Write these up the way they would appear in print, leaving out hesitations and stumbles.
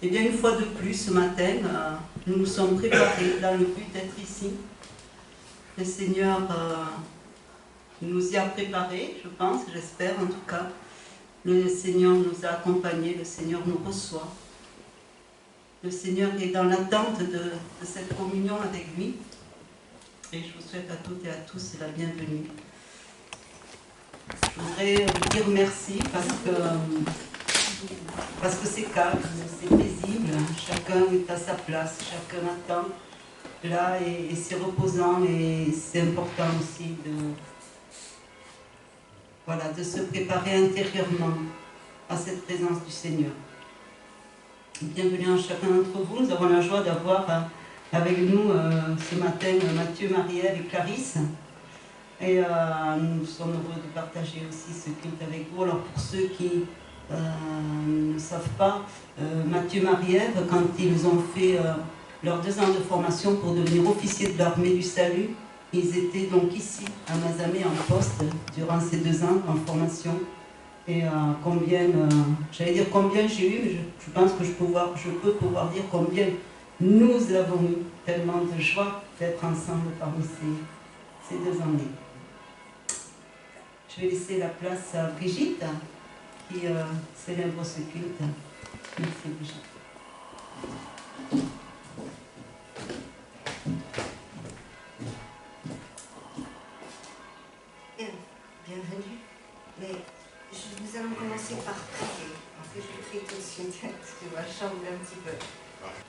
Et bien une fois de plus ce matin, nous nous sommes préparés dans le but d'être ici. Le Seigneur nous y a préparés, je pense, j'espère en tout cas. Le Seigneur nous a accompagnés, le Seigneur nous reçoit. Le Seigneur est dans l'attente de cette communion avec lui. Et je vous souhaite à toutes et à tous la bienvenue. Je voudrais vous dire merci parce que c'est calme, c'est paisible, chacun est à sa place, chacun attend là et c'est reposant et c'est important aussi de se préparer intérieurement à cette présence du Seigneur. Bienvenue à chacun d'entre vous. Nous avons la joie d'avoir avec nous ce matin Mathieu, Marie-Ève et Clarisse. Et nous sommes heureux de partager aussi ce culte avec vous. Alors pour ceux qui ne savent pas, Mathieu et Marie-Ève, quand ils ont fait leurs 2 ans de formation pour devenir officiers de l'armée du salut, ils étaient donc ici à Mazamet en poste durant ces 2 ans en formation. Et j'allais dire combien j'ai eu, mais je pense que je peux pouvoir dire combien nous avons eu tellement de joie d'être ensemble parmi ces 2 années. Je vais laisser la place à Brigitte qui célèbre ce culte. Merci Brigitte. Bienvenue. Mais nous allons commencer par prier. En fait, je prie tout de suite, parce que ma chambre un petit peu.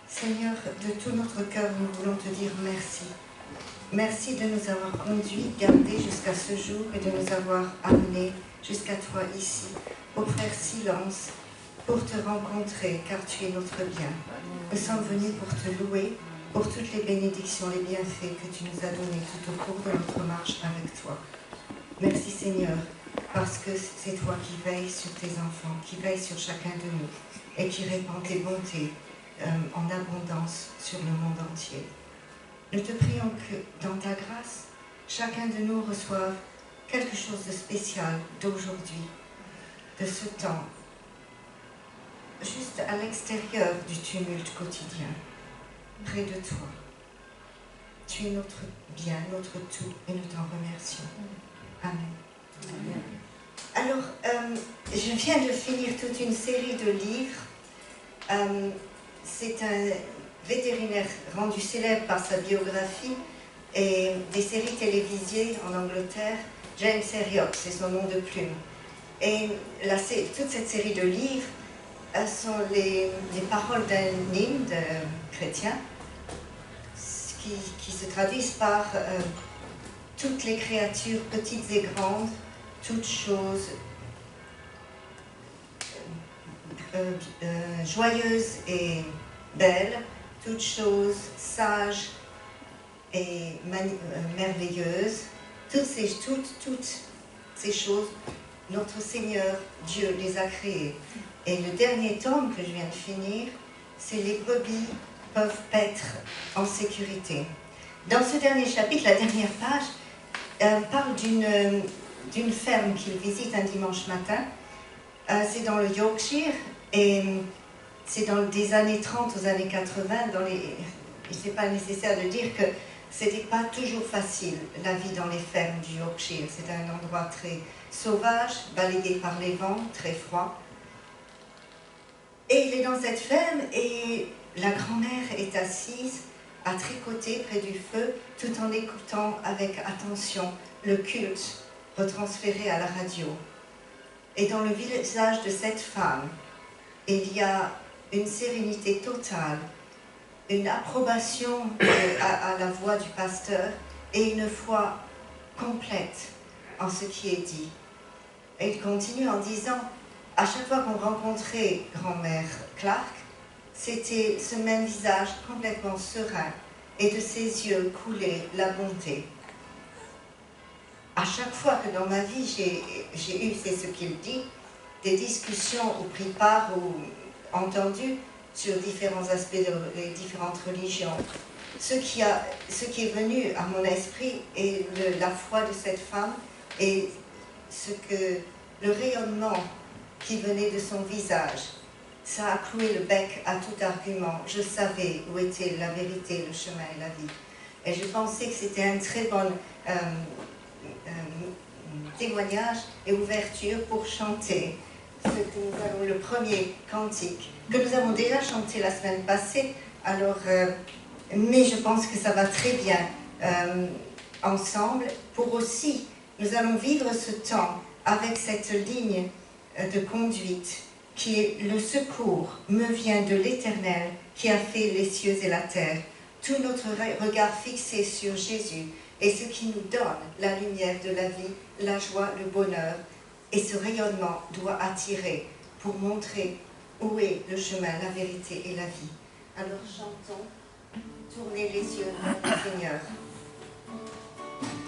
Seigneur, de tout notre cœur, nous voulons te dire merci. Merci de nous avoir conduits, gardés jusqu'à ce jour et de nous avoir amenés jusqu'à toi ici, pour faire silence, pour te rencontrer, car tu es notre bien. Nous sommes venus pour te louer, pour toutes les bénédictions, les bienfaits que tu nous as donnés tout au cours de notre marche avec toi. Merci Seigneur, parce que c'est toi qui veilles sur tes enfants, qui veilles sur chacun de nous et qui répand tes bontés en abondance sur le monde entier. Nous te prions que dans ta grâce, chacun de nous reçoive quelque chose de spécial d'aujourd'hui, de ce temps, juste à l'extérieur du tumulte quotidien, près de toi. Tu es notre bien, notre tout, et nous t'en remercions. Amen. Amen. Alors, je viens de finir toute une série de livres. C'est un vétérinaire rendu célèbre par sa biographie et des séries télévisées en Angleterre. James Herriot, c'est son nom de plume. Et toute cette série de livres sont les paroles d'un hymne chrétien qui se traduisent par toutes les créatures, petites et grandes, toutes choses joyeuses et belles, toutes choses sages et merveilleuses, toutes ces choses, notre Seigneur Dieu les a créées. Et le dernier tome que je viens de finir, c'est les brebis peuvent paître en sécurité. Dans ce dernier chapitre, la dernière page, parle d'une ferme qu'il visite un dimanche matin. C'est dans le Yorkshire et c'est dans des années 30 aux années 80. Il n'est pas nécessaire de dire que ce n'était pas toujours facile, la vie dans les fermes du Yorkshire. C'est un endroit très sauvage, balayé par les vents, très froid. Et il est dans cette ferme et la grand-mère est assise à tricoter près du feu, tout en écoutant avec attention le culte retransféré à la radio. Et dans le visage de cette femme, il y a une sérénité totale, une approbation à la voix du pasteur et une foi complète en ce qui est dit. Et il continue en disant, à chaque fois qu'on rencontrait grand-mère Clark, c'était ce même visage complètement serein et de ses yeux coulait la bonté. À chaque fois que dans ma vie j'ai eu, c'est ce qu'il dit, des discussions ou pris part ou entendu sur différents aspects des différentes religions, ce qui est venu à mon esprit est la foi de cette femme et le rayonnement qui venait de son visage. Ça a cloué le bec à tout argument. Je savais où était la vérité, le chemin et la vie. Et je pensais que c'était un très bon témoignage et ouverture pour chanter le premier cantique, que nous avons déjà chanté la semaine passée. Alors, mais je pense que ça va très bien ensemble. Pour aussi, nous allons vivre ce temps avec cette ligne de conduite qui est le secours me vient de l'Éternel qui a fait les cieux et la terre. Tout notre regard fixé sur Jésus est ce qui nous donne la lumière de la vie, la joie, le bonheur. Et ce rayonnement doit attirer pour montrer où est le chemin, la vérité et la vie. Alors chantons, tournez les yeux vers le Seigneur.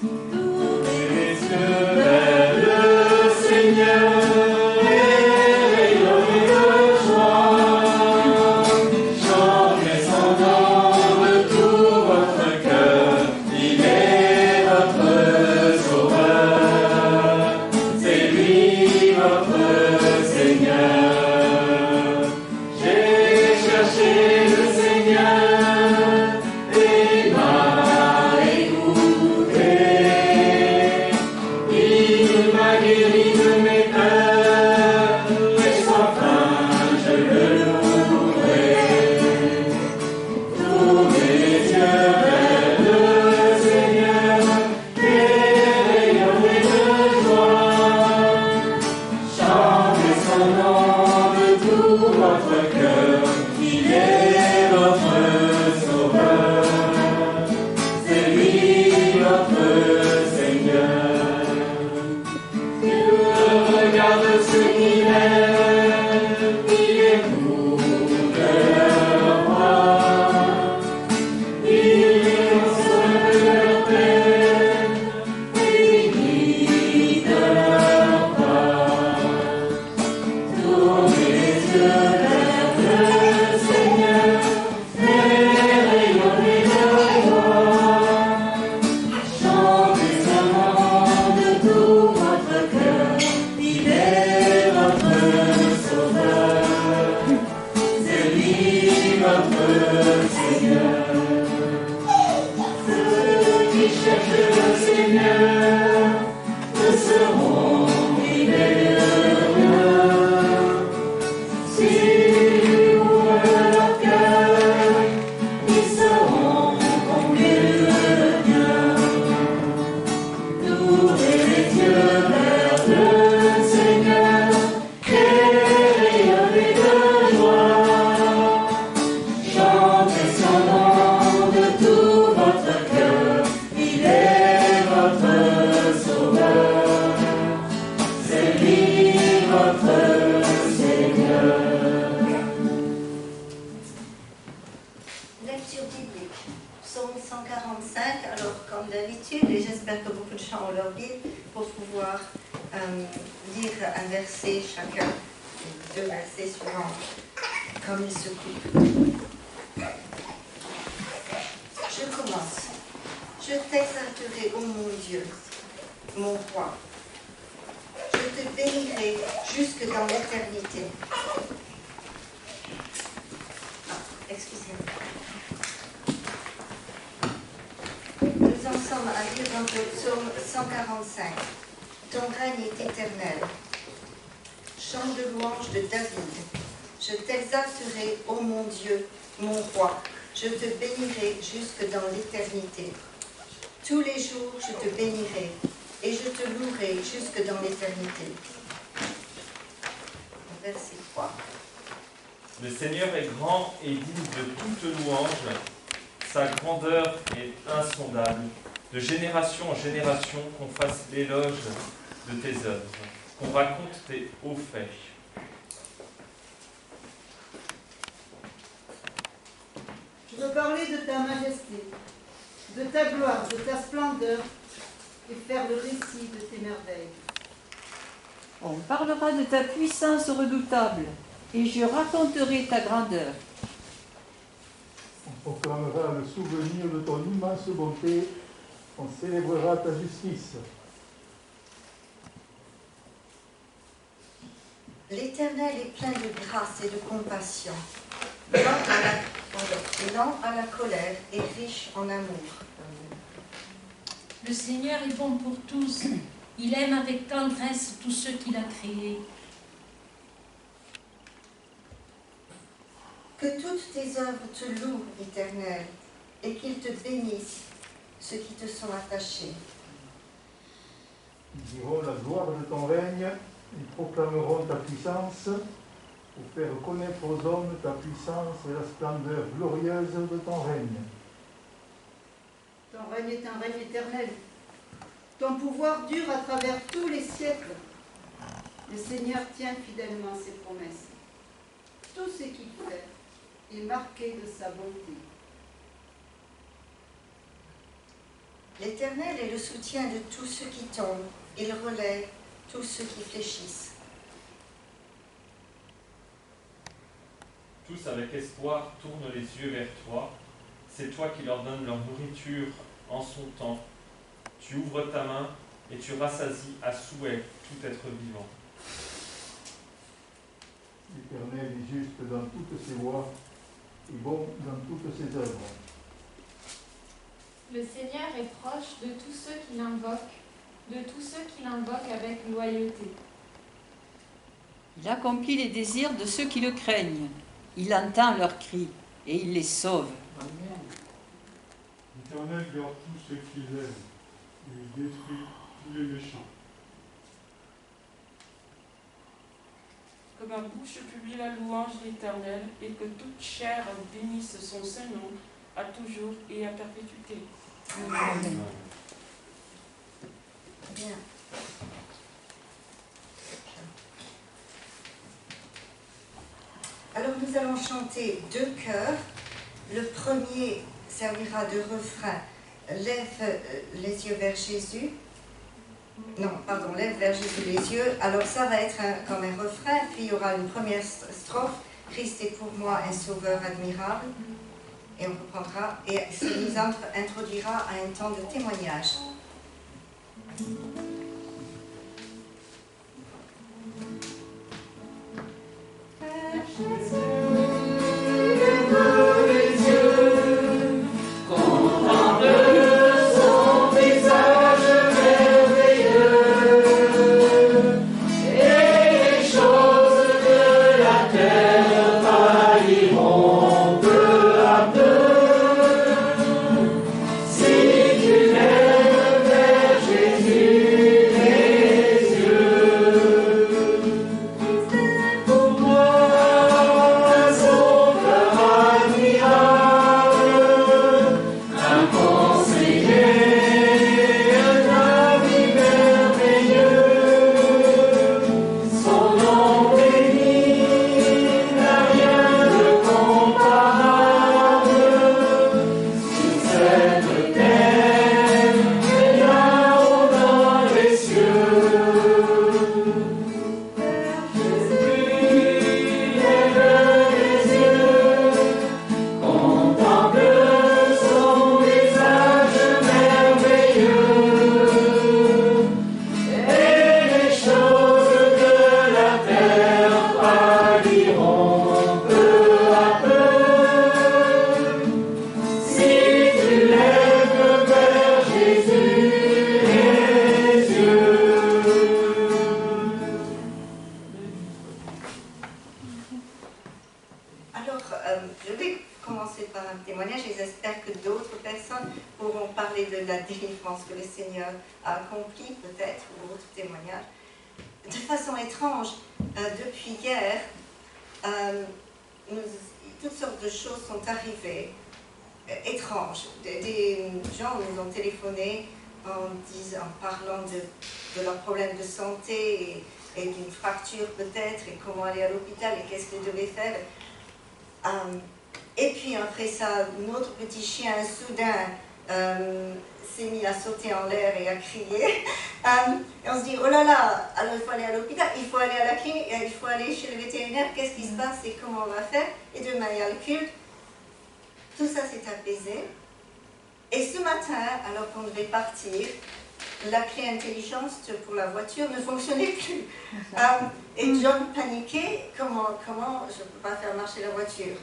Tournez les yeux vers le Seigneur. Tous les jours, je te bénirai et je te louerai jusque dans l'éternité. Verset 3. Le Seigneur est grand et digne de toute louange. Sa grandeur est insondable. De génération en génération, qu'on fasse l'éloge de tes œuvres, qu'on raconte tes hauts faits. Je veux parler de ta majesté, de ta gloire, de ta splendeur, et faire le récit de tes merveilles. On parlera de ta puissance redoutable, et je raconterai ta grandeur. On proclamera le souvenir de ton immense bonté, on célébrera ta justice. L'Éternel est plein de grâce et de compassion, lent à la colère et riche en amour. Le Seigneur est bon pour tous. Il aime avec tendresse tous ceux qu'il a créés. Que toutes tes œuvres te louent, Éternel, et qu'ils te bénissent, ceux qui te sont attachés. Ils diront la gloire de ton règne, ils proclameront ta puissance pour faire connaître aux hommes ta puissance et la splendeur glorieuse de ton règne. Ton règne est un règne éternel. Ton pouvoir dure à travers tous les siècles. Le Seigneur tient fidèlement ses promesses. Tout ce qu'il fait est marqué de sa bonté. L'Éternel est le soutien de tous ceux qui tombent. Il relève tous ceux qui fléchissent. Tous avec espoir tournent les yeux vers toi. C'est toi qui leur donnes leur nourriture en son temps. Tu ouvres ta main et tu rassasies à souhait tout être vivant. L'Éternel est juste dans toutes ses voies et bon dans toutes ses œuvres. Le Seigneur est proche de tous ceux qui l'invoquent avec loyauté. Il accomplit les désirs de ceux qui le craignent. Il entend leurs cris et il les sauve. Amen. L'Éternel garde tous ceux qu'il aime et il détruit tous les méchants. Que ma bouche publie la louange de l'Éternel et que toute chair bénisse son Saint-Nom à toujours et à perpétuité. Amen. Bien. Alors nous allons chanter 2 chœurs. Le premier servira de refrain. Lève les yeux vers Jésus. Non, pardon, lève vers Jésus les yeux. Alors ça va être comme un refrain, puis il y aura une première strophe. Christ est pour moi un sauveur admirable. Et on reprendra, et ça nous introduira à un temps de témoignage. Toutes sortes de choses sont arrivées étranges. Des gens nous ont téléphoné en parlant de leurs problèmes de santé et d'une fracture peut-être, et comment aller à l'hôpital et qu'est-ce qu'ils devaient faire. Et puis après ça, notre petit chien soudain s'est mis à sauter en l'air et à crier. Et on se dit, oh là là, alors il faut aller à l'hôpital, il faut aller à la clinique, il faut aller chez le vétérinaire, qu'est-ce qui se passe et comment on va faire? Et demain il y a le culte. Tout ça s'est apaisé. Et ce matin, alors qu'on devait partir, la clé intelligente pour la voiture ne fonctionnait plus. Et John paniquait, comment je ne peux pas faire marcher la voiture.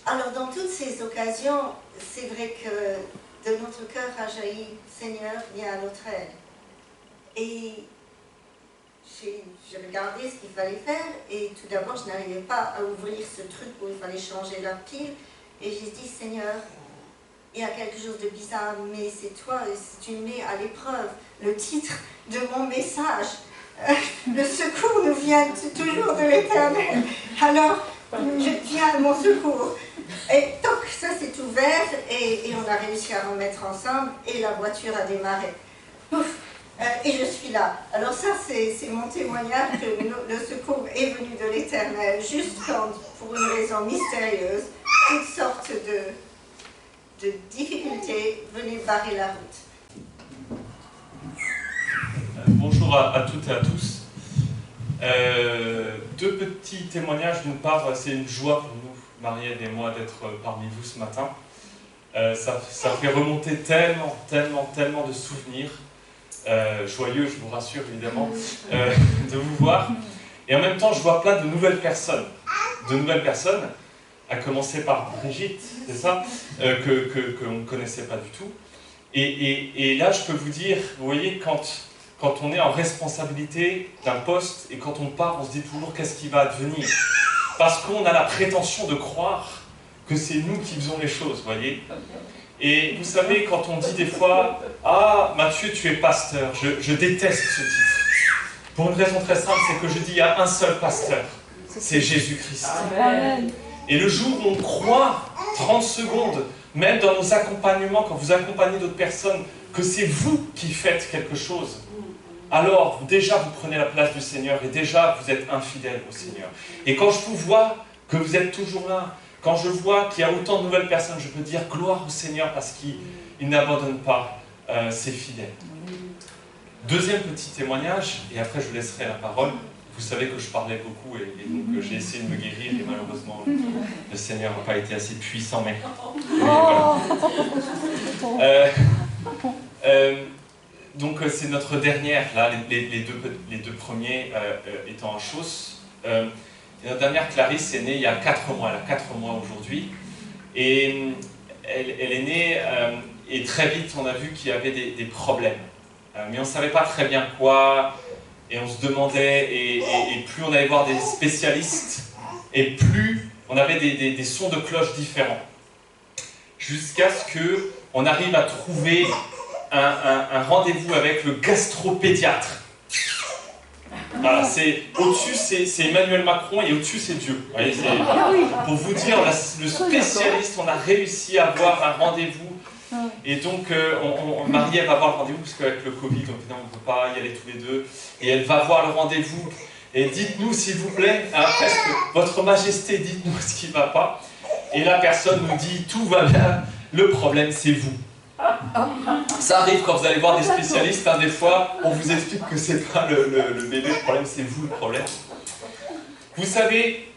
Alors dans toutes ces occasions, c'est vrai que de notre cœur a jailli, Seigneur, viens à notre aide. Et j'ai regardé ce qu'il fallait faire et tout d'abord je n'arrivais pas à ouvrir ce truc où il fallait changer la pile. Et j'ai dit, Seigneur, il y a quelque chose de bizarre, mais c'est toi, tu me mets à l'épreuve. Le titre de mon message, le secours nous vient toujours de l'Éternel. Alors, je viens à mon secours. Et donc, ça s'est ouvert et on a réussi à remettre ensemble et la voiture a démarré. Ouf, et je suis là. Alors ça, c'est mon témoignage que le secours est venu de l'Éternel, juste quand, pour une raison mystérieuse, toutes sortes de difficultés venaient barrer la route. Bonjour à toutes et à tous. Deux petits témoignages. D'une part, c'est une joie pour nous, Marielle et moi, d'être parmi vous ce matin. Ça fait remonter tellement de souvenirs. Joyeux, je vous rassure évidemment, de vous voir. Et en même temps, je vois plein de nouvelles personnes. À commencer par Brigitte, c'est ça, qu'on ne connaissait pas du tout. Et là, je peux vous dire, vous voyez, quand on est en responsabilité d'un poste et quand on part, on se dit toujours qu'est-ce qui va advenir. Parce qu'on a la prétention de croire que c'est nous qui faisons les choses, vous voyez. Et vous savez, quand on dit des fois « Ah, Mathieu, tu es pasteur », je déteste ce titre. Pour une raison très simple, c'est que je dis il y a un seul pasteur, c'est Jésus-Christ. Amen. Et le jour où on croit, 30 secondes, même dans nos accompagnements, quand vous accompagnez d'autres personnes, que c'est vous qui faites quelque chose, alors déjà vous prenez la place du Seigneur et déjà vous êtes infidèle au Seigneur. Et quand je vous vois que vous êtes toujours là, quand je vois qu'il y a autant de nouvelles personnes, je peux dire gloire au Seigneur parce qu'il n'abandonne pas ses fidèles. Deuxième petit témoignage, et après je vous laisserai la parole. Vous savez que je parlais beaucoup et donc j'ai essayé de me guérir et malheureusement le Seigneur n'a pas été assez puissant. Mais voilà. Donc c'est notre dernière, là, les deux premiers étant en chose. Et notre dernière, Clarisse, est née il y a 4 mois. Elle a 4 mois aujourd'hui. Et elle est née et très vite on a vu qu'il y avait des problèmes. Mais on ne savait pas très bien quoi. Et on se demandait, et plus on allait voir des spécialistes, et plus on avait des sons de cloche différents. Jusqu'à ce qu'on arrive à trouver un rendez-vous avec le gastropédiatre. Voilà, au-dessus c'est Emmanuel Macron et au-dessus c'est Dieu. Vous voyez, pour vous dire, le spécialiste, on a réussi à avoir un rendez-vous. Et donc, Marie, elle va voir le rendez-vous, parce qu'avec le Covid, on ne peut pas y aller tous les deux. Et elle va voir le rendez-vous. Et dites-nous, s'il vous plaît, presque, votre majesté, dites-nous ce qui ne va pas. Et la personne nous dit, tout va bien, le problème, c'est vous. Ça arrive quand vous allez voir des spécialistes, des fois, on vous explique que ce n'est pas le bébé, le problème, c'est vous le problème. Vous savez,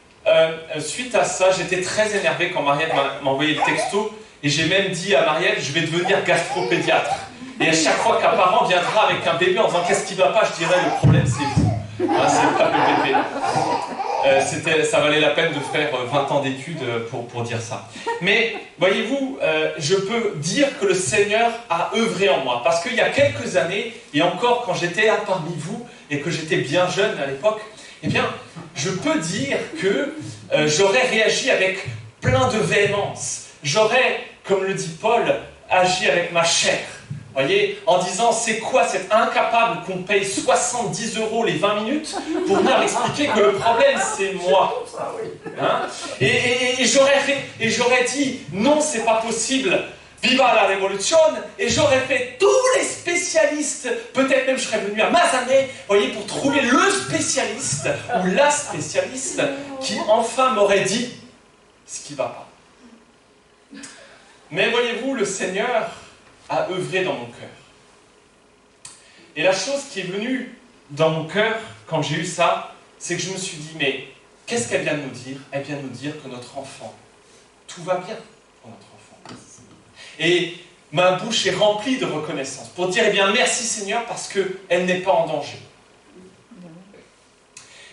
suite à ça, j'étais très énervé quand Marielle m'a envoyé le texto. Et j'ai même dit à Marielle, je vais devenir gastropédiatre. Et à chaque fois qu'un parent viendra avec un bébé en disant qu'est-ce qui ne va pas, je dirais le problème c'est vous. C'est pas le bébé. Ça valait la peine de faire 20 ans d'études pour dire ça. Mais voyez-vous, je peux dire que le Seigneur a œuvré en moi. Parce qu'il y a quelques années, et encore quand j'étais là parmi vous, et que j'étais bien jeune à l'époque, eh bien, je peux dire que j'aurais réagi avec plein de véhémence. J'aurais, comme le dit Paul, agi avec ma chair. Voyez, en disant, c'est quoi cet incapable qu'on paye 70 € les 20 minutes pour venir expliquer que le problème, c'est moi. Hein? Et j'aurais dit, non, c'est pas possible. Viva la révolution. Et j'aurais fait tous les spécialistes. Peut-être même je serais venu à Mazamet, voyez, pour trouver le spécialiste ou la spécialiste qui enfin m'aurait dit ce qui ne va pas. Mais voyez-vous, le Seigneur a œuvré dans mon cœur. Et la chose qui est venue dans mon cœur, quand j'ai eu ça, c'est que je me suis dit, mais qu'est-ce qu'elle vient de nous dire? Elle vient de nous dire que notre enfant, tout va bien pour notre enfant. Et ma bouche est remplie de reconnaissance, pour dire, eh bien, merci Seigneur, parce qu'elle n'est pas en danger.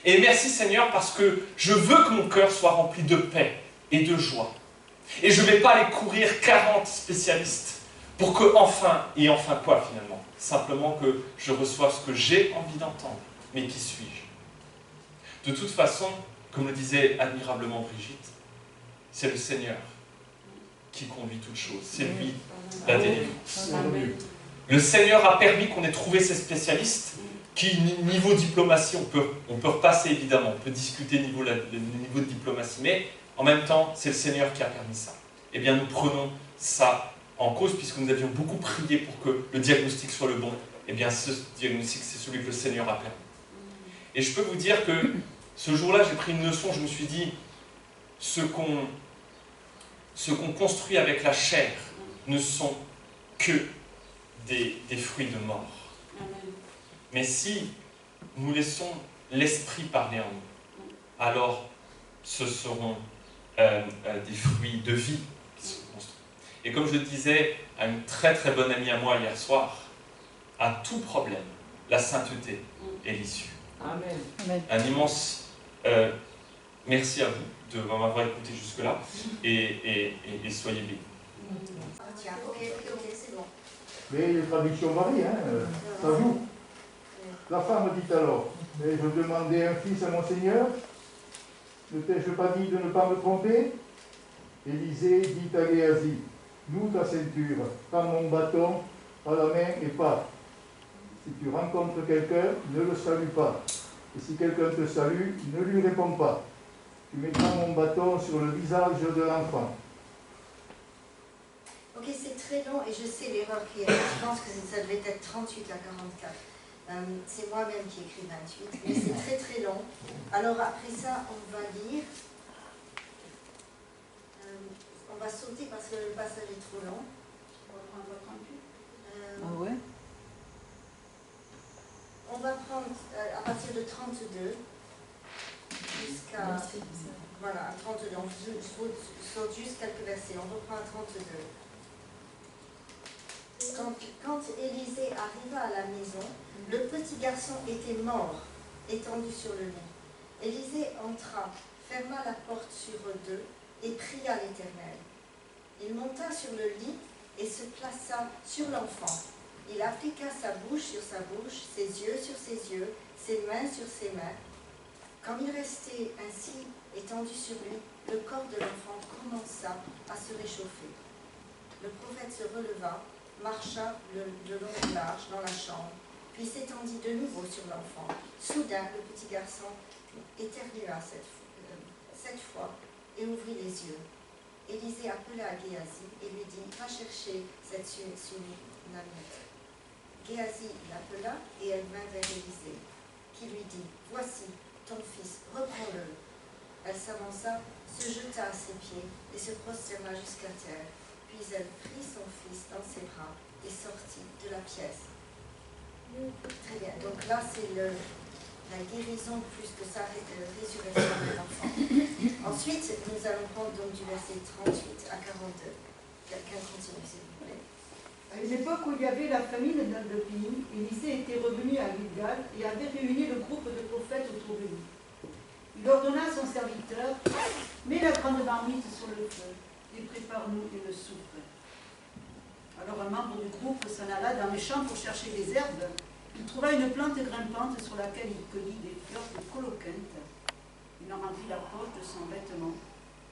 Et merci Seigneur, parce que je veux que mon cœur soit rempli de paix et de joie. Et je ne vais pas aller courir 40 spécialistes pour que enfin, et enfin quoi finalement? Simplement que je reçoive ce que j'ai envie d'entendre. Mais qui suis-je? De toute façon, comme le disait admirablement Brigitte, c'est le Seigneur qui conduit toutes choses. C'est lui la délivrance. Le Seigneur a permis qu'on ait trouvé ces spécialistes qui, niveau diplomatie, on peut repasser évidemment, on peut discuter niveau de diplomatie, mais en même temps, c'est le Seigneur qui a permis ça. Eh bien, nous prenons ça en cause, puisque nous avions beaucoup prié pour que le diagnostic soit le bon. Eh bien, ce diagnostic, c'est celui que le Seigneur a permis. Et je peux vous dire que ce jour-là, j'ai pris une leçon, je me suis dit, ce qu'on construit avec la chair ne sont que des fruits de mort. Mais si nous laissons l'esprit parler en nous, alors ce seront des fruits de vie qui se construisent. Et comme je le disais à une très très bonne amie à moi hier soir, à tout problème, la sainteté est l'issue. Amen. Amen. Un immense merci à vous de m'avoir écouté jusque-là et soyez bénis. Tiens, ok, c'est bon. Mais les traductions varient, hein, ça joue. La femme dit alors, mais je demandais un fils à mon Seigneur, ne t'ai-je pas dit de ne pas me tromper? Élisée dit à Géasi, noue ta ceinture, prends mon bâton à la main et pars. Si tu rencontres quelqu'un, ne le salue pas. Et si quelqu'un te salue, ne lui réponds pas. Tu mettras mon bâton sur le visage de l'enfant. Ok, c'est très long et je sais l'erreur qui est. Je pense que ça devait être 38 à 44. C'est moi-même qui écris 28, mais c'est très très long. Alors après ça, on va lire. On va sauter parce que le passage est trop long. On va prendre 38. Ah ouais? On va prendre à partir de 32 jusqu'à. Voilà, à 32. On saute juste quelques versets. On reprend à 32. Quand Élisée arriva à la maison, le petit garçon était mort, étendu sur le lit. Élisée entra, ferma la porte sur eux deux et pria l'Éternel. Il monta sur le lit et se plaça sur l'enfant. Il appliqua sa bouche sur sa bouche, ses yeux sur ses yeux, ses mains sur ses mains. Quand il restait ainsi étendu sur lui, le corps de l'enfant commença à se réchauffer. Le prophète se releva, marcha le long et large dans la chambre, puis s'étendit de nouveau sur l'enfant. Soudain, le petit garçon éternua cette fois et ouvrit les yeux. Élisée appela Géasi et lui dit, va chercher cette Sunamite. Géasi l'appela et elle vint vers Élisée, qui lui dit, voici ton fils, reprends-le. Elle s'avança, se jeta à ses pieds et se prosterna jusqu'à terre. Puis elle prit son fils dans ses bras et sortit de la pièce. Très bien, donc là c'est la guérison plus que sa résurrection de l'enfant. Ensuite, nous allons prendre donc du verset 38 à 42. Quelqu'un continue, s'il vous plaît. À une époque où il y avait la famine dans le pays, Élisée était revenu à Gilgal et avait réuni le groupe de prophètes autour de lui. Il ordonna à son serviteur, mets la grande marmite sur le feu et prépare-nous une soupe. Alors un membre du groupe s'en alla dans les champs pour chercher des herbes. Il trouva une plante grimpante sur laquelle il cueillit des fleurs de coloquinte. Il en remplit la poche de son vêtement.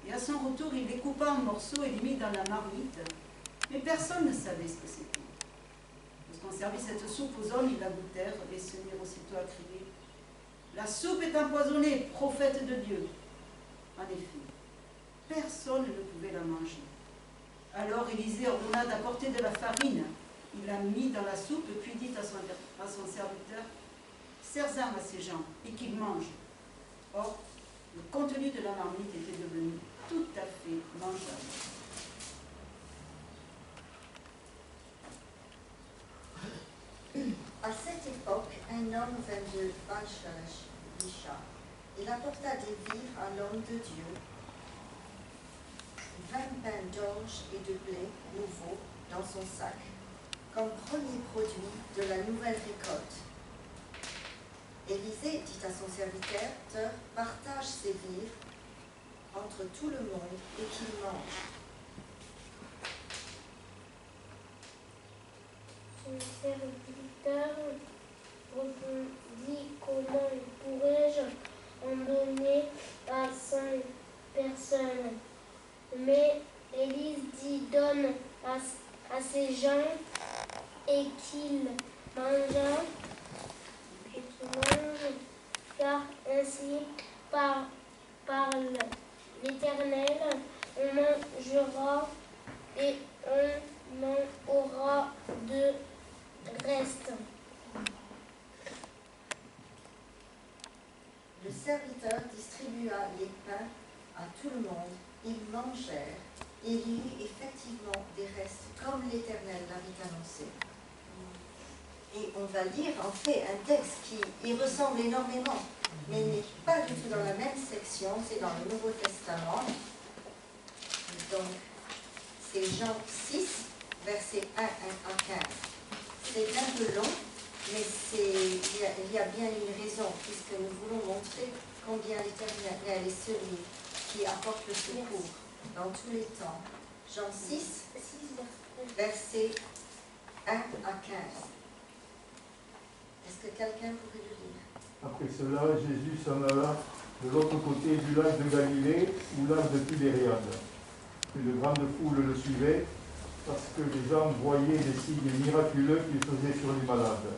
Et à son retour, il les coupa en morceaux et les mit dans la marmite. Mais personne ne savait ce que c'était. Lorsqu'on servit cette soupe aux hommes, ils la goûtèrent et se mirent aussitôt à crier. La soupe est empoisonnée, prophète de Dieu. En effet, personne ne pouvait la manger. Alors Élisée ordonna d'apporter de la farine. Il la mit dans la soupe, puis dit à son serviteur, sers-en à ces gens et qu'ils mangent. Or, le contenu de la marmite était devenu tout à fait mangeable. À cette époque, un homme vint de Baal-Shalisha. Il apporta des vivres à l'homme de Dieu, 20 pains d'orge et de blé nouveau, dans son sac, comme premier produit de la nouvelle récolte. Élisée dit à son serviteur, partage ses vivres entre tout le monde et qu'il mange. Son serviteur répondit, comment pourrais-je en donner à 100 personnes? Mais Élise dit, donne à ces gens et qu'ils mangent, car ainsi parle l'Éternel, on mangera et on n'en aura de reste. Le serviteur distribua les pains à tout le monde. Ils mangèrent et il y eut effectivement des restes comme l'Éternel l'avait annoncé. Et on va lire en fait un texte qui y ressemble énormément, mais n'est pas du tout dans la même section, c'est dans le Nouveau Testament. Donc, c'est Jean 6, versets 1 à 15. C'est un peu long, mais il y a bien une raison, puisque nous voulons montrer combien l'Éternel est celui qui apporte le secours dans tous les temps. Jean 6, versets 1 à 15. Est-ce que quelqu'un pourrait le lire? Après cela, Jésus s'en alla de l'autre côté du lac de Galilée, ou lac de Tibériade. Une grande foule le suivait, parce que les gens voyaient les signes miraculeux qu'il faisait sur les malades.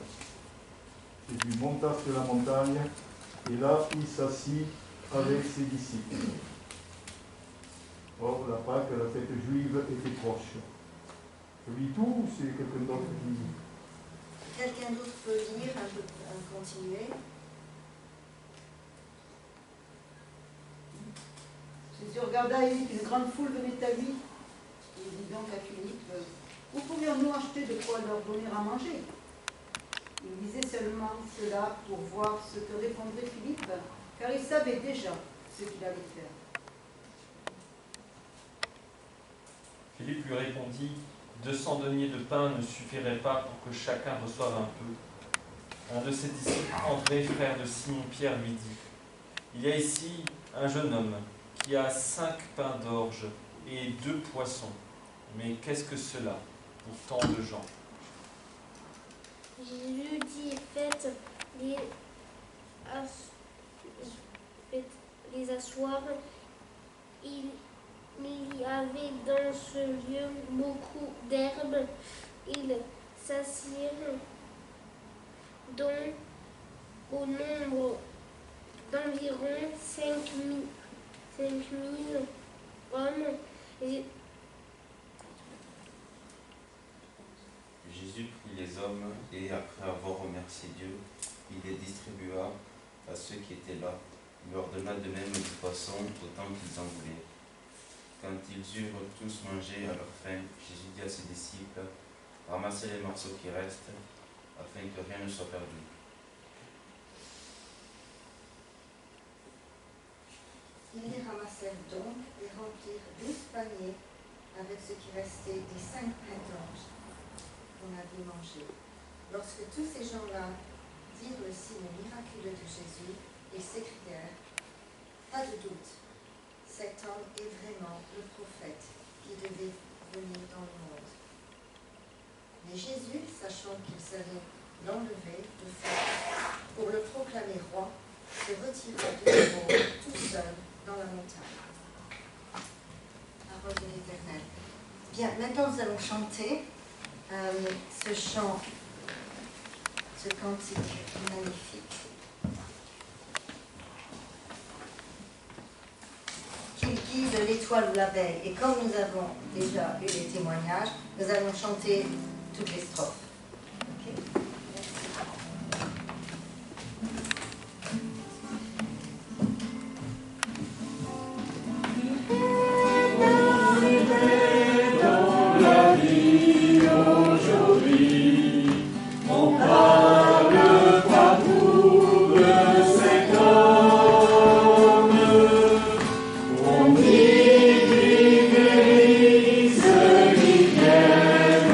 Jésus monta sur la montagne, et là, il s'assit avec ses disciples. Or, la Pâque, la fête juive, était proche. Je lis tout ou c'est quelqu'un d'autre qui lit? Quelqu'un d'autre peut lire, continuer. Jésus regarda et vit une grande foule venait à lui. Il dit donc à Philippe, où pourrions-nous acheter de quoi leur donner à manger? Il disait seulement cela pour voir ce que répondrait Philippe, car il savait déjà ce qu'il allait faire. Philippe lui répondit, 200 deniers de pain ne suffiraient pas pour que chacun reçoive un peu. Un de ses disciples, André, frère de Simon-Pierre, lui dit, il y a ici un jeune homme qui a 5 pains d'orge et 2 poissons. Mais qu'est-ce que cela pour tant de gens? Jésus dit, faites les asseoir. Il y avait dans ce lieu beaucoup d'herbes. Ils s'assirent au nombre d'environ 5000 hommes. Jésus prit les hommes et, après avoir remercié Dieu, il les distribua à ceux qui étaient là. Il leur donna de même du poisson autant qu'ils en voulaient. Quand ils eurent tous mangé à leur faim, Jésus dit à ses disciples, ramassez les morceaux qui restent, afin que rien ne soit perdu. Ils les ramassèrent donc et remplirent 12 paniers avec ce qui restait des 5 pains d'orge qu'on avait mangé. Lorsque tous ces gens-là dirent le signe miraculeux de Jésus, ils s'écrièrent, pas de doute, cet homme est vraiment le prophète qui devait venir dans le monde. Mais Jésus, sachant qu'il serait l'enlever de force pour le proclamer roi, se retira de nouveau tout seul dans la montagne. Parole de l'Éternel. Bien, maintenant nous allons chanter ce chant, ce cantique magnifique. Qu'il guide l'étoile ou la veille. Et comme nous avons déjà eu les témoignages, nous allons chanter toutes les strophes. Okay. On dit l'église qui vient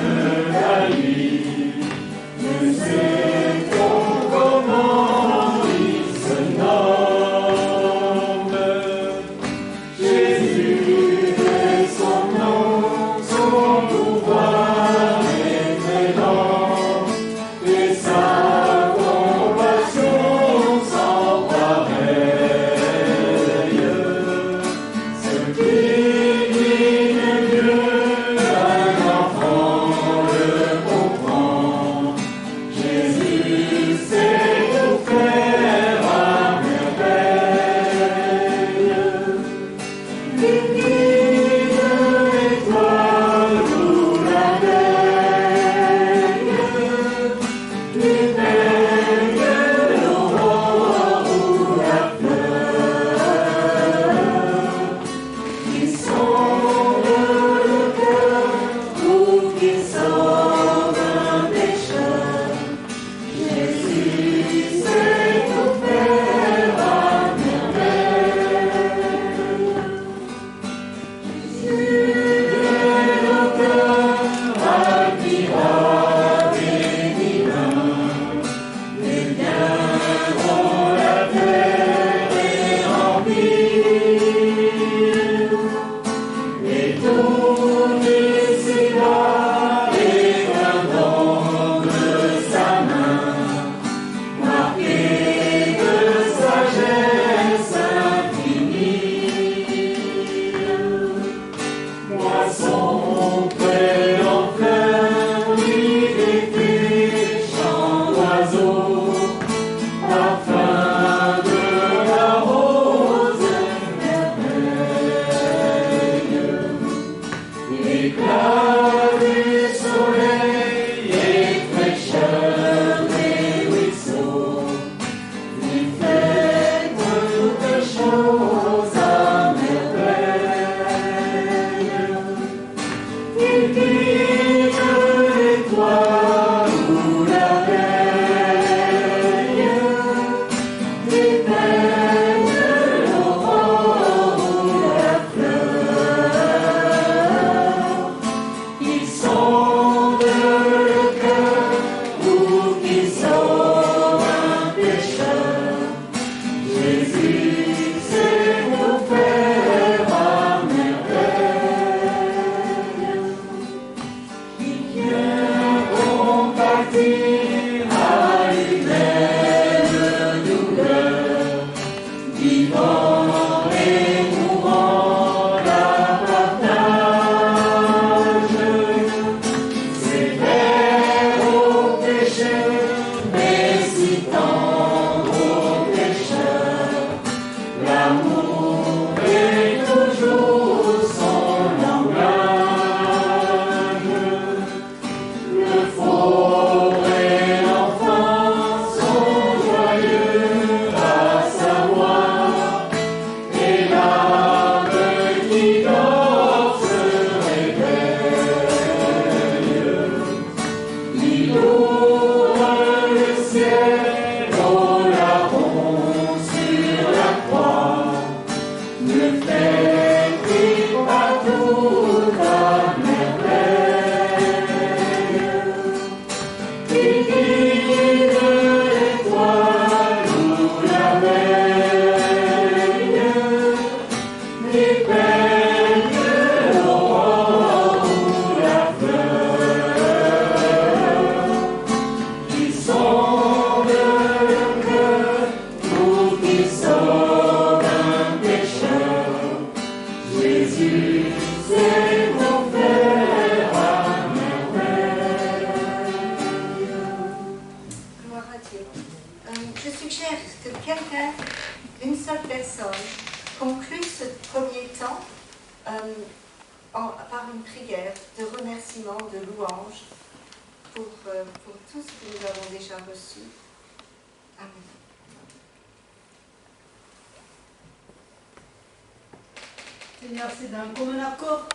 Seigneur, c'est d'un commun accord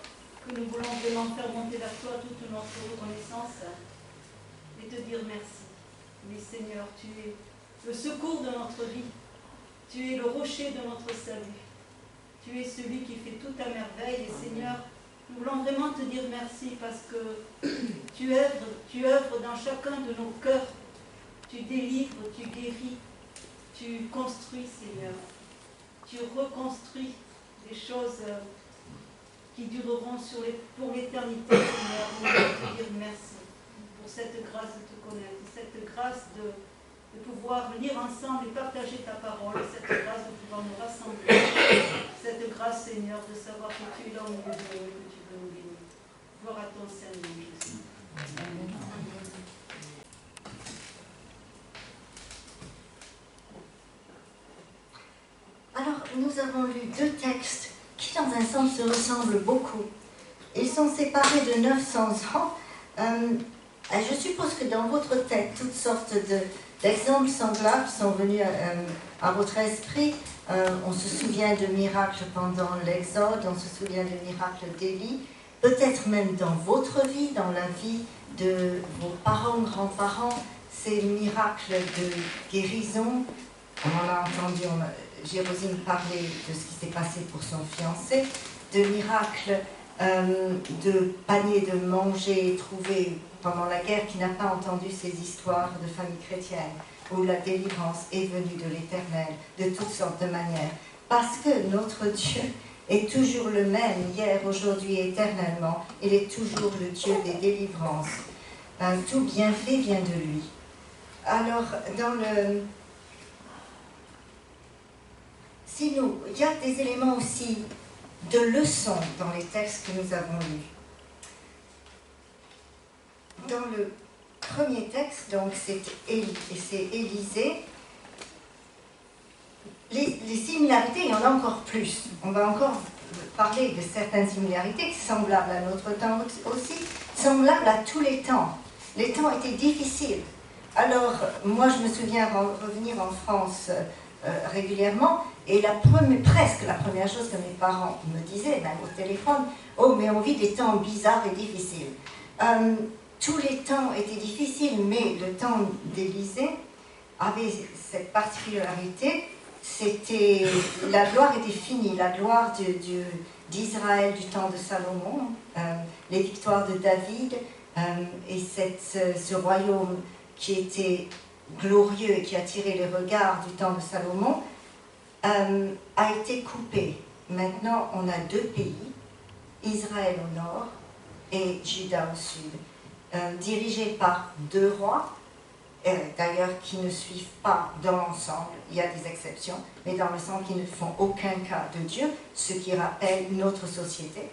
que nous voulons vraiment faire monter vers toi toute notre reconnaissance et te dire merci. Mais Seigneur, tu es le secours de notre vie, tu es le rocher de notre salut, tu es celui qui fait tout à merveille. Et Seigneur, nous voulons vraiment te dire merci parce que tu œuvres dans chacun de nos cœurs, tu délivres, tu guéris, tu construis, Seigneur, tu reconstruis des choses qui dureront pour l'éternité, Seigneur. Nous voulons te dire merci pour cette grâce de te connaître, cette grâce de pouvoir venir ensemble et partager ta parole, cette grâce de pouvoir nous rassembler, cette grâce, Seigneur, de savoir que tu es là au milieu de nous et que tu veux nous bénir. Gloire à ton Seigneur, Jésus. Amen. Alors, nous avons lu 2 textes qui, dans un sens, se ressemblent beaucoup. Ils sont séparés de 900 ans. Je suppose que dans votre tête, toutes sortes d'exemples semblables sont venus à votre esprit. On se souvient de miracles pendant l'Exode, on se souvient de miracles d'Élie, peut-être même dans votre vie, dans la vie de vos parents, grands-parents, ces miracles de guérison. On a entendu Jérôme parler de ce qui s'est passé pour son fiancé, de miracles de paniers de manger trouvés pendant la guerre, qui n'a pas entendu ces histoires de famille chrétienne, où la délivrance est venue de l'Éternel, de toutes sortes de manières. Parce que notre Dieu est toujours le même, hier, aujourd'hui et éternellement. Il est toujours le Dieu des délivrances. Tout bienfait vient de lui. Alors, il y a des éléments aussi de leçons dans les textes que nous avons lus. Dans le premier texte, donc, c'est Élisée. Les similarités, il y en a encore plus. On va encore parler de certaines similarités semblables à notre temps aussi, semblables à tous les temps. Les temps étaient difficiles. Alors, moi, je me souviens revenir en France régulièrement, et presque la première chose que mes parents me disaient, même au téléphone, « Oh, mais on vit des temps bizarres et difficiles. » Tous les temps étaient difficiles, mais le temps d'Élisée avait cette particularité, la gloire était finie, la gloire d'Israël du temps de Salomon, les victoires de David, et ce royaume qui était glorieux et qui attirait les regards du temps de Salomon, a été coupé. Maintenant, on a 2 pays, Israël au nord et Juda au sud, dirigés par 2 rois, d'ailleurs qui ne suivent pas dans l'ensemble, il y a des exceptions, mais dans l'ensemble qui ne font aucun cas de Dieu, ce qui rappelle notre société.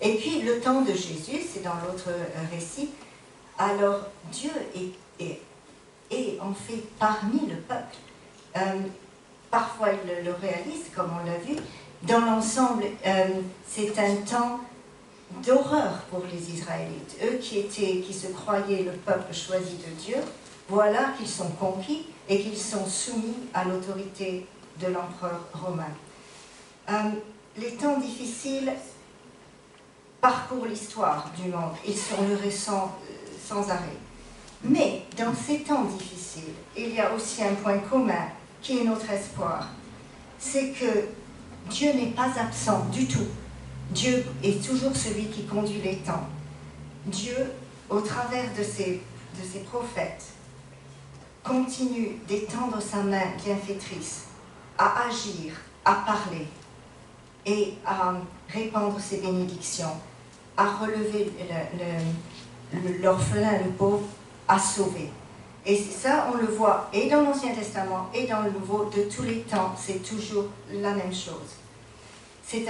Et puis le temps de Jésus, c'est dans l'autre récit, alors Dieu est en fait parmi le peuple. Parfois il le réalise, comme on l'a vu. Dans l'ensemble, c'est un temps d'horreur pour les Israélites. Eux qui se croyaient le peuple choisi de Dieu, voilà qu'ils sont conquis et qu'ils sont soumis à l'autorité de l'empereur romain. Les temps difficiles parcourent l'histoire du monde. On le ressent sans arrêt. Mais dans ces temps difficiles, il y a aussi un point commun qui est notre espoir. C'est que Dieu n'est pas absent du tout. Dieu est toujours celui qui conduit les temps. Dieu, au travers de ses prophètes, continue d'étendre sa main bienfaitrice, à agir, à parler et à répandre ses bénédictions, à relever l'orphelin, le pauvre, à sauver. Et ça, on le voit et dans l'Ancien Testament et dans le Nouveau, de tous les temps, c'est toujours la même chose. C'est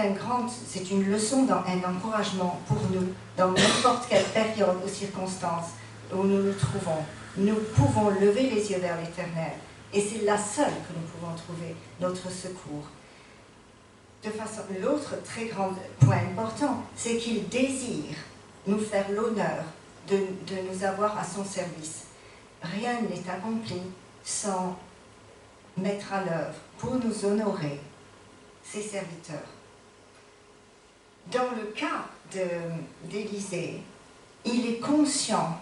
une leçon, un encouragement pour nous, dans n'importe quelle période ou circonstance où nous nous trouvons. Nous pouvons lever les yeux vers l'Éternel, et c'est la seule que nous pouvons trouver notre secours. De façon, l'autre très grand point important, c'est qu'il désire nous faire l'honneur de nous avoir à son service. Rien n'est accompli sans mettre à l'œuvre pour nous honorer, ses serviteurs. Dans le cas d'Élisée, il est conscient.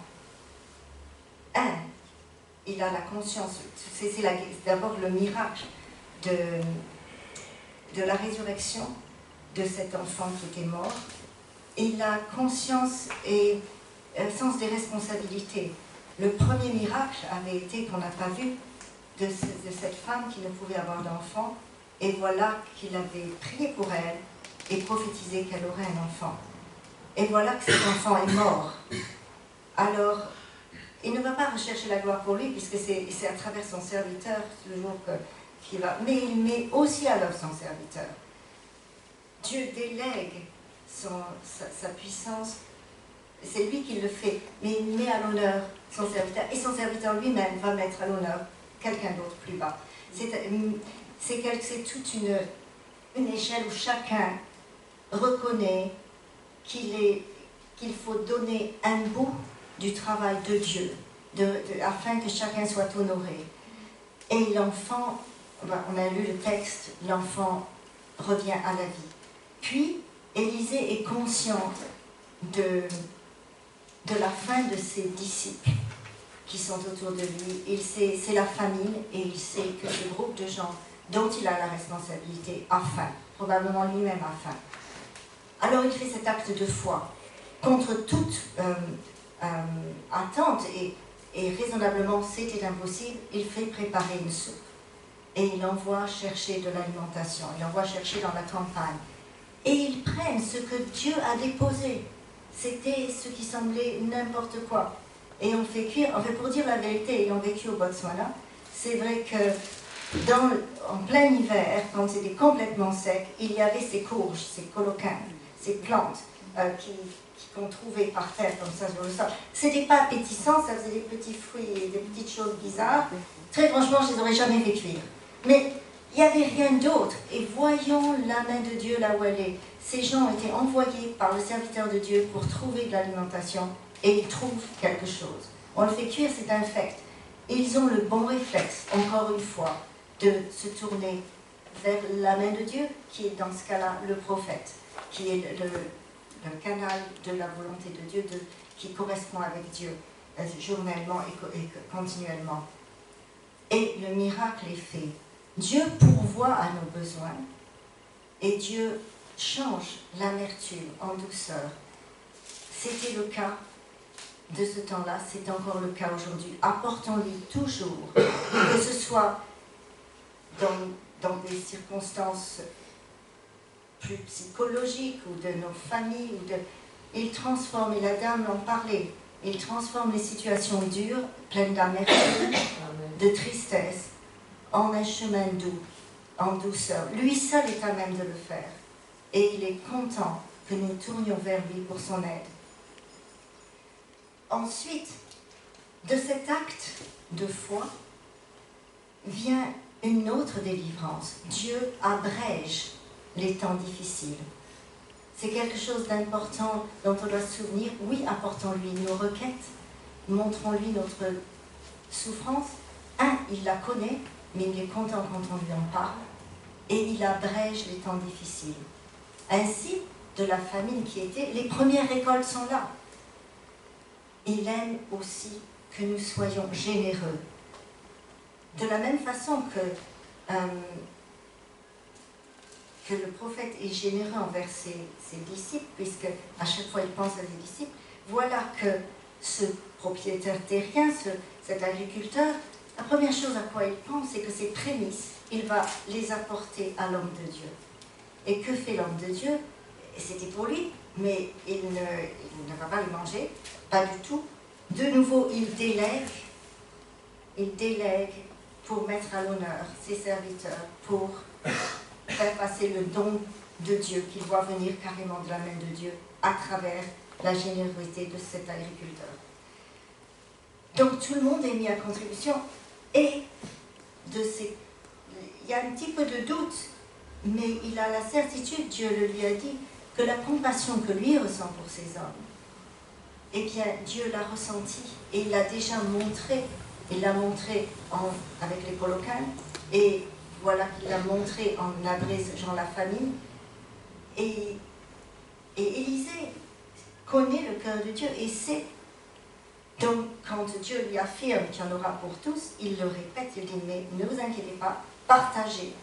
Il a la conscience. C'est d'abord le miracle de la résurrection de cet enfant qui était mort. Il a conscience et sens des responsabilités. Le premier miracle avait été, qu'on n'a pas vu, de cette femme qui ne pouvait avoir d'enfant, et voilà qu'il avait prié pour elle et prophétisé qu'elle aurait un enfant. Et voilà que cet enfant est mort. Alors, il ne va pas rechercher la gloire pour lui, puisque c'est à travers son serviteur toujours qu'il va, mais il met aussi à l'œuvre son serviteur. Dieu délègue sa puissance, c'est lui qui le fait, mais il met à l'honneur son serviteur, et son serviteur lui-même va mettre à l'honneur quelqu'un d'autre plus bas. C'est toute une échelle où chacun reconnaît qu'il faut donner un bout du travail de Dieu, afin que chacun soit honoré. Et l'enfant, on a lu le texte, l'enfant revient à la vie. Puis, Élisée est conscient de la fin de ses disciples qui sont autour de lui. C'est la famine, et il sait que ce groupe de gens dont il a la responsabilité a faim, probablement lui-même a faim. Alors il fait cet acte de foi, contre toute attente, et raisonnablement c'était impossible, il fait préparer une soupe. Et il envoie chercher de l'alimentation, il envoie chercher dans la campagne. Et ils prennent ce que Dieu a déposé. C'était ce qui semblait n'importe quoi. Et on fait cuire, pour dire la vérité, ayant vécu au Botswana, c'est vrai que en plein hiver, quand c'était complètement sec, il y avait ces courges, ces coloquins, ces plantes qu'on trouvait par terre comme ça sur le sol. C'était pas appétissant, ça faisait des petits fruits et des petites choses bizarres. Très franchement, je les aurais jamais fait cuire. Mais il n'y avait rien d'autre. Et voyons la main de Dieu là où elle est. Ces gens étaient envoyés par le serviteur de Dieu pour trouver de l'alimentation, et ils trouvent quelque chose. On le fait cuire, c'est infect. Et ils ont le bon réflexe, encore une fois, de se tourner vers la main de Dieu, qui est dans ce cas-là le prophète, qui est le canal de la volonté de Dieu, qui correspond avec Dieu journellement et continuellement. Et le miracle est fait. Dieu pourvoit à nos besoins, et Dieu change l'amertume en douceur. C'était le cas de ce temps-là, c'est encore le cas aujourd'hui. Apportons-lui toujours, que ce soit dans des circonstances plus psychologiques ou de nos familles, il transforme, et la dame en parlait, il transforme les situations dures, pleines d'amertume, de tristesse, en un chemin doux, en douceur. Lui seul est à même de le faire, et il est content que nous tournions vers lui pour son aide. Ensuite, de cet acte de foi vient une autre délivrance. Dieu abrège les temps difficiles. C'est quelque chose d'important dont on doit se souvenir. Oui, apportons-lui nos requêtes, montrons-lui notre souffrance. Il la connaît, mais il est content quand on lui en parle, et il abrège les temps difficiles. Ainsi, de la famine qui était, les premières récoltes sont là. Il aime aussi que nous soyons généreux. De la même façon que le prophète est généreux envers ses disciples, puisque à chaque fois il pense à ses disciples, voilà que ce propriétaire terrien, cet agriculteur, la première chose à quoi il pense, c'est que ses prémices, il va les apporter à l'homme de Dieu. Et que fait l'homme de Dieu? C'était pour lui, mais il ne va pas les manger, pas du tout. De nouveau, il délègue pour mettre à l'honneur ses serviteurs, pour faire passer le don de Dieu, qu'il voit venir carrément de la main de Dieu à travers la générosité de cet agriculteur. Donc tout le monde est mis à contribution, et il y a un petit peu de doute, mais il a la certitude, Dieu le lui a dit, que la compassion que lui ressent pour ces hommes, eh bien Dieu l'a ressenti, et il l'a déjà montré. Il l'a montré avec les Coloquins, et voilà qu'il l'a montré en abrégeant la famine. Et Élisée connaît le cœur de Dieu et sait. Donc, quand Dieu lui affirme qu'il y en aura pour tous, il le répète, il dit, mais ne vous inquiétez pas, partagez,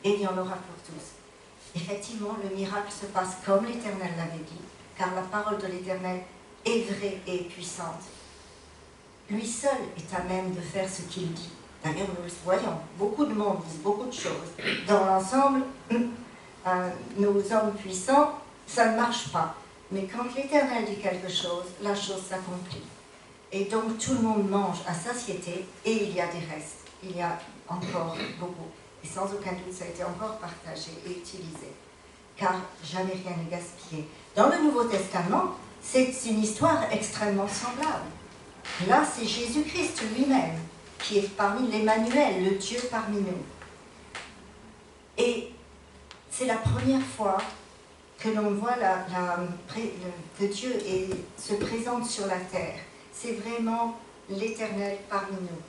et il y en aura pour tous. Effectivement, le miracle se passe comme l'Éternel l'avait dit, car la parole de l'Éternel est vraie et puissante. Lui seul est à même de faire ce qu'il dit. D'ailleurs, nous le voyons, beaucoup de monde disent beaucoup de choses. Dans l'ensemble, nos hommes puissants, ça ne marche pas. Mais quand l'Éternel dit quelque chose, la chose s'accomplit. Et donc tout le monde mange à satiété et il y a des restes. Il y a encore beaucoup. Et sans aucun doute, ça a été encore partagé et utilisé. Car jamais rien n'est gaspillé. Dans le Nouveau Testament, c'est une histoire extrêmement semblable. Là, c'est Jésus-Christ lui-même qui est parmi l'Emmanuel, le Dieu parmi nous. Et c'est la première fois que l'on voit que Dieu se présente sur la terre. C'est vraiment l'Éternel parmi nous.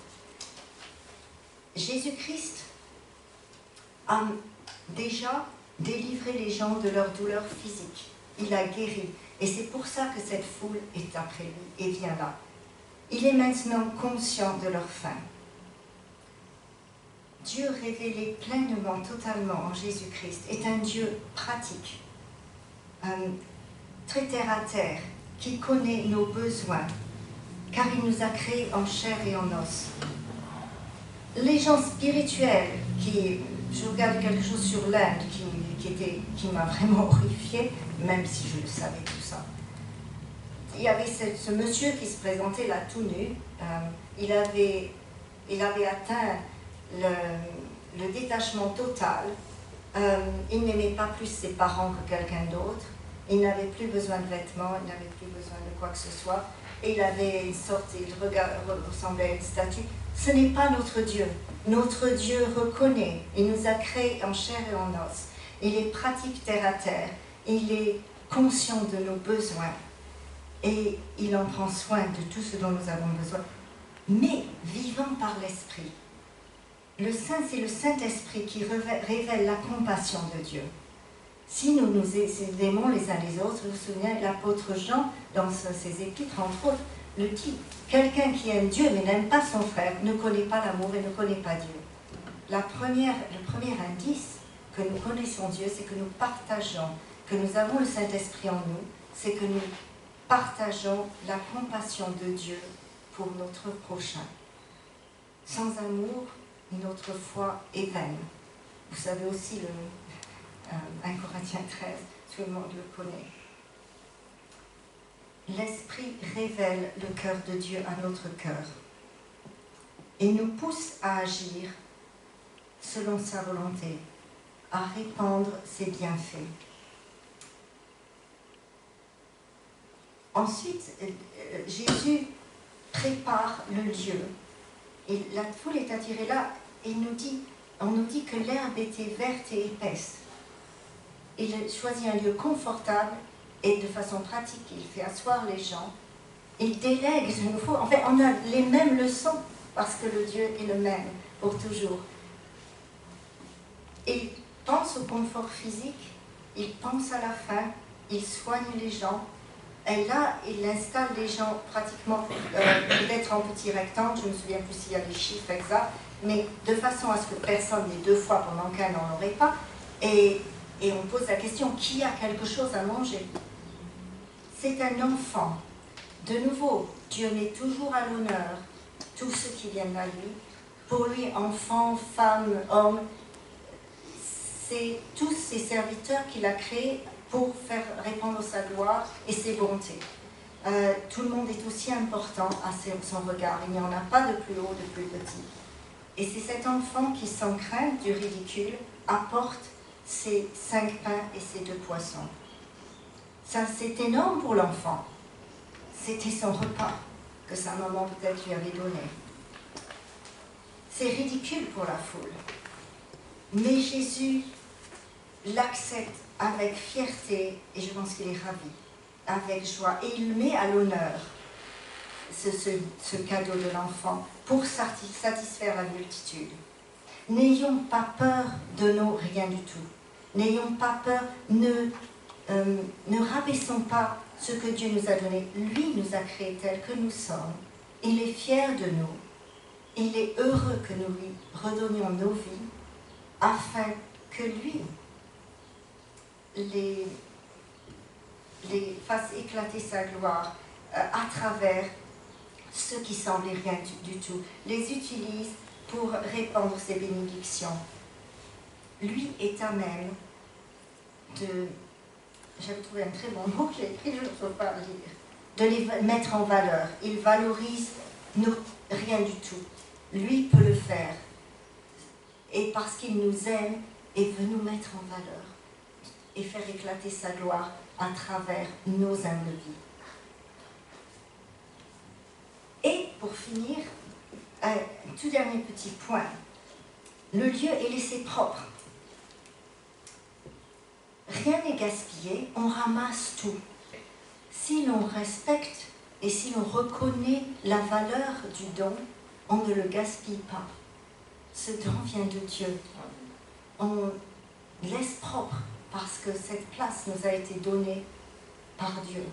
Jésus-Christ a déjà délivré les gens de leur douleur physique. Il a guéri. Et c'est pour ça que cette foule est après lui et vient là. Il est maintenant conscient de leur faim. Dieu révélé pleinement, totalement en Jésus-Christ est un Dieu pratique, très terre à terre, qui connaît nos besoins, car il nous a créés en chair et en os. Les gens spirituels, je regarde quelque chose sur l'Inde qui m'a vraiment horrifiée, même si je le savais tout ça. Il y avait ce monsieur qui se présentait là tout nu. Il avait atteint le détachement total. Il n'aimait pas plus ses parents que quelqu'un d'autre. Il n'avait plus besoin de vêtements, il n'avait plus besoin de quoi que ce soit. Et il avait une sorte, il ressemblait à une statue. Ce n'est pas notre Dieu. Notre Dieu reconnaît. Il nous a créés en chair et en os. Il est pratique terre à terre. Il est conscient de nos besoins. Et il en prend soin de tout ce dont nous avons besoin. Mais vivant par l'Esprit. Le Saint, c'est le Saint-Esprit qui révèle la compassion de Dieu. Si nous nous aimons les uns les autres, je me souviens, l'apôtre Jean, dans ses épîtres, entre autres, le dit, quelqu'un qui aime Dieu mais n'aime pas son frère ne connaît pas l'amour et ne connaît pas Dieu. Le premier indice que nous connaissons Dieu, c'est que nous partageons, que nous avons le Saint-Esprit en nous, c'est que nous partageons la compassion de Dieu pour notre prochain. Sans amour, notre foi est vaine. Vous savez aussi 1 Corinthiens 13, tout le monde le connaît. L'Esprit révèle le cœur de Dieu à notre cœur et nous pousse à agir selon sa volonté, à répandre ses bienfaits. Ensuite, Jésus prépare le lieu. Et la foule est attirée là, et on nous dit que l'herbe était verte et épaisse. Il choisit un lieu confortable, et de façon pratique, il fait asseoir les gens. Il délègue ce nouveau. En fait, on a les mêmes leçons, parce que le Dieu est le même pour toujours. Il pense au confort physique, il pense à la faim, il soigne les gens. Et là, il installe les gens pratiquement, peut-être en petits rectangles, je ne me souviens plus s'il y a les chiffres exacts, mais de façon à ce que personne n'ait deux fois pendant qu'un n'en aurait pas. Et on pose la question, qui a quelque chose à manger? C'est un enfant. De nouveau, Dieu met toujours à l'honneur tous ceux qui viennent à lui. Pour lui, enfant, femme, homme, c'est tous ses serviteurs qu'il a créés pour faire répandre sa gloire et ses bontés. Tout le monde est aussi important à son regard. Il n'y en a pas de plus haut, de plus petit. Et c'est cet enfant qui, sans crainte du ridicule, apporte ses 5 pains et ses 2 poissons. Ça, c'est énorme pour l'enfant. C'était son repas que sa maman peut-être lui avait donné. C'est ridicule pour la foule. Mais Jésus l'accepte avec fierté, et je pense qu'il est ravi, avec joie. Et il met à l'honneur ce cadeau de l'enfant pour satisfaire la multitude. N'ayons pas peur de nos rien du tout. N'ayons pas peur, ne rabaissons pas ce que Dieu nous a donné. Lui nous a créés tels que nous sommes. Il est fier de nous. Il est heureux que nous lui redonnions nos vies afin que lui les fasse éclater sa gloire à travers ceux qui semblaient rien du tout. Les utilise pour répandre ses bénédictions. Lui est à même de... J'avais trouvé un très bon mot que j'ai écrit, je ne peux pas le lire. de les mettre en valeur. Il valorise rien du tout. Lui peut le faire. Et parce qu'il nous aime et veut nous mettre en valeur et faire éclater sa gloire à travers nos humbles vies. Et pour finir, un tout dernier petit point. Le lieu est laissé propre. Rien n'est gaspillé, on ramasse tout. Si l'on respecte et si l'on reconnaît la valeur du don, on ne le gaspille pas. Ce don vient de Dieu. On laisse propre parce que cette place nous a été donnée par Dieu.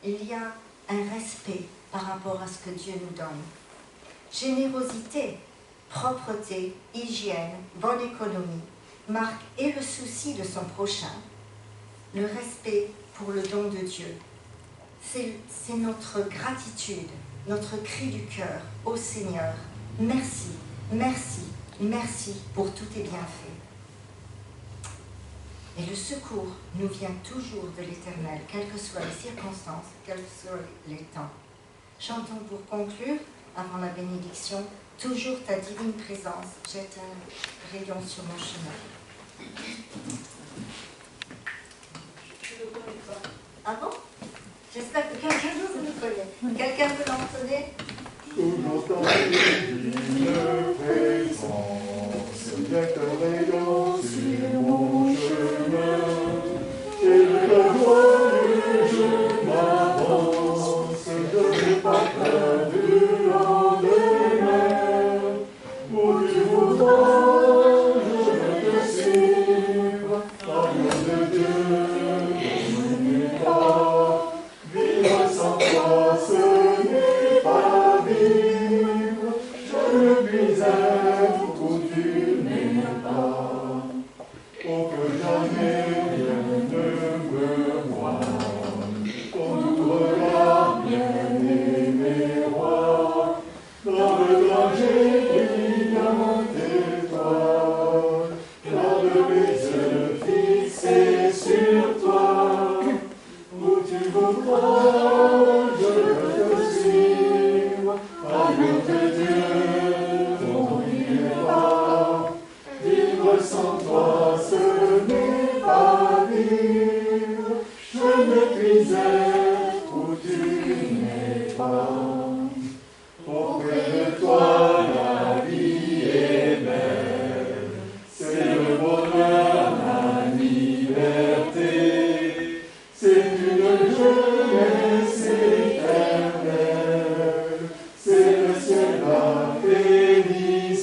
Il y a un respect par rapport à ce que Dieu nous donne. Générosité, propreté, hygiène, bonne économie, marque et le souci de son prochain, le respect pour le don de Dieu. C'est notre gratitude, notre cri du cœur au Seigneur. Merci, merci, merci pour tous tes bienfaits. Et le secours nous vient toujours de l'Éternel, quelles que soient les circonstances, quels que soient les temps. Chantons pour conclure, avant la bénédiction, toujours ta divine présence jette un rayon sur mon chemin. Je ne le connais pas. Ah bon? J'espère que quelqu'un d'autre le connaît. Quelqu'un veut l'entonner? Toujours ta divine présence jette un rayon sur mon chemin. Quelque joyeux je m'avance, je n'ai pas peur du lendemain. Où tu voudras, je veux te suivre. Amour de Dieu, je n'ai pas. Vivre sans toi, ce n'est pas vivre. Je ne puis être où tu n'es pas. Oh, que jamais rien ne me voie. Ton doux regard, bien-aimé roi, dans le danger brillante étoile, garde mes yeux fixés sur toi. Où tu voudras, je veux te suivre. Amour de Dieu, n'oublie pas. Vivre sans toi, ce n'est pas vivre. Je ne puis être où tu n'es pas. Auprès de toi, la vie est belle. C'est le bonheur, la liberté. C'est une jeunesse éternelle. C'est le ciel, la félicité.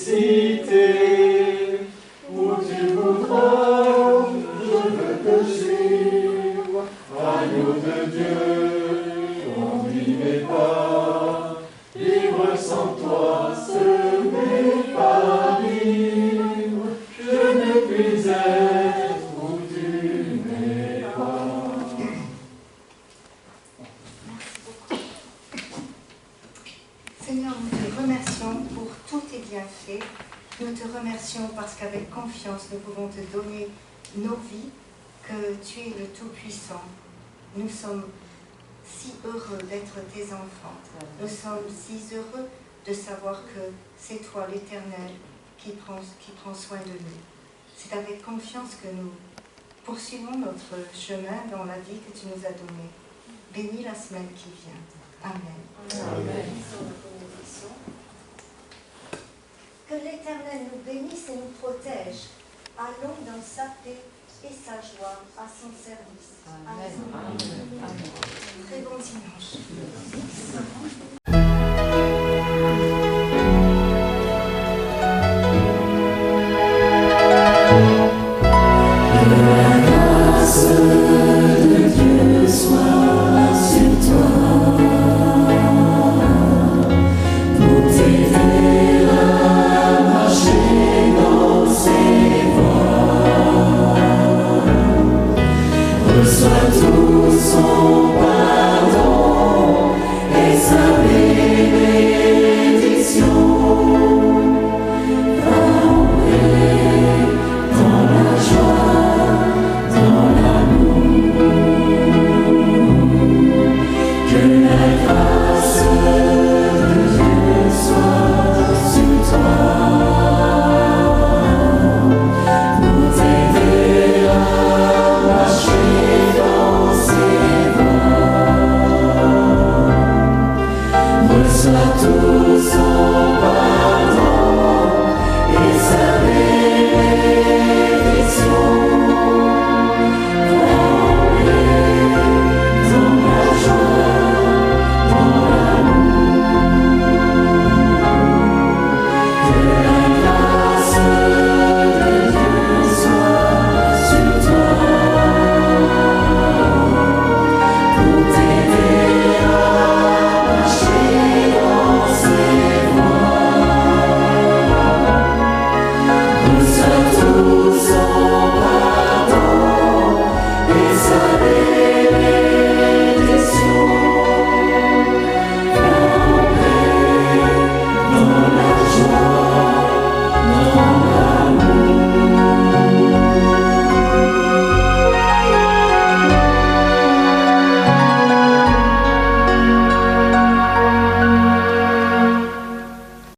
Où tu voudras, je veux te suivre. Agneau de Dieu, n'oubliez pas. Vivre sans toi, ce n'est pas vivre. Je ne puis être où tu n'es pas. Seigneur, nous te remercions pour tous tes bienfaits. Nous te remercions parce qu'avec confiance, nous pouvons te donner nos vies, que tu es le Tout-Puissant. Nous sommes si heureux d'être tes enfants. Nous sommes si heureux de savoir que c'est toi, l'Éternel, qui prend soin de nous. C'est avec confiance que nous poursuivons notre chemin dans la vie que tu nous as donnée. Bénis la semaine qui vient. Amen. Amen. Que l'Éternel nous bénisse et nous protège. Allons dans sa paix et sa joie à son service. Amen. Amen.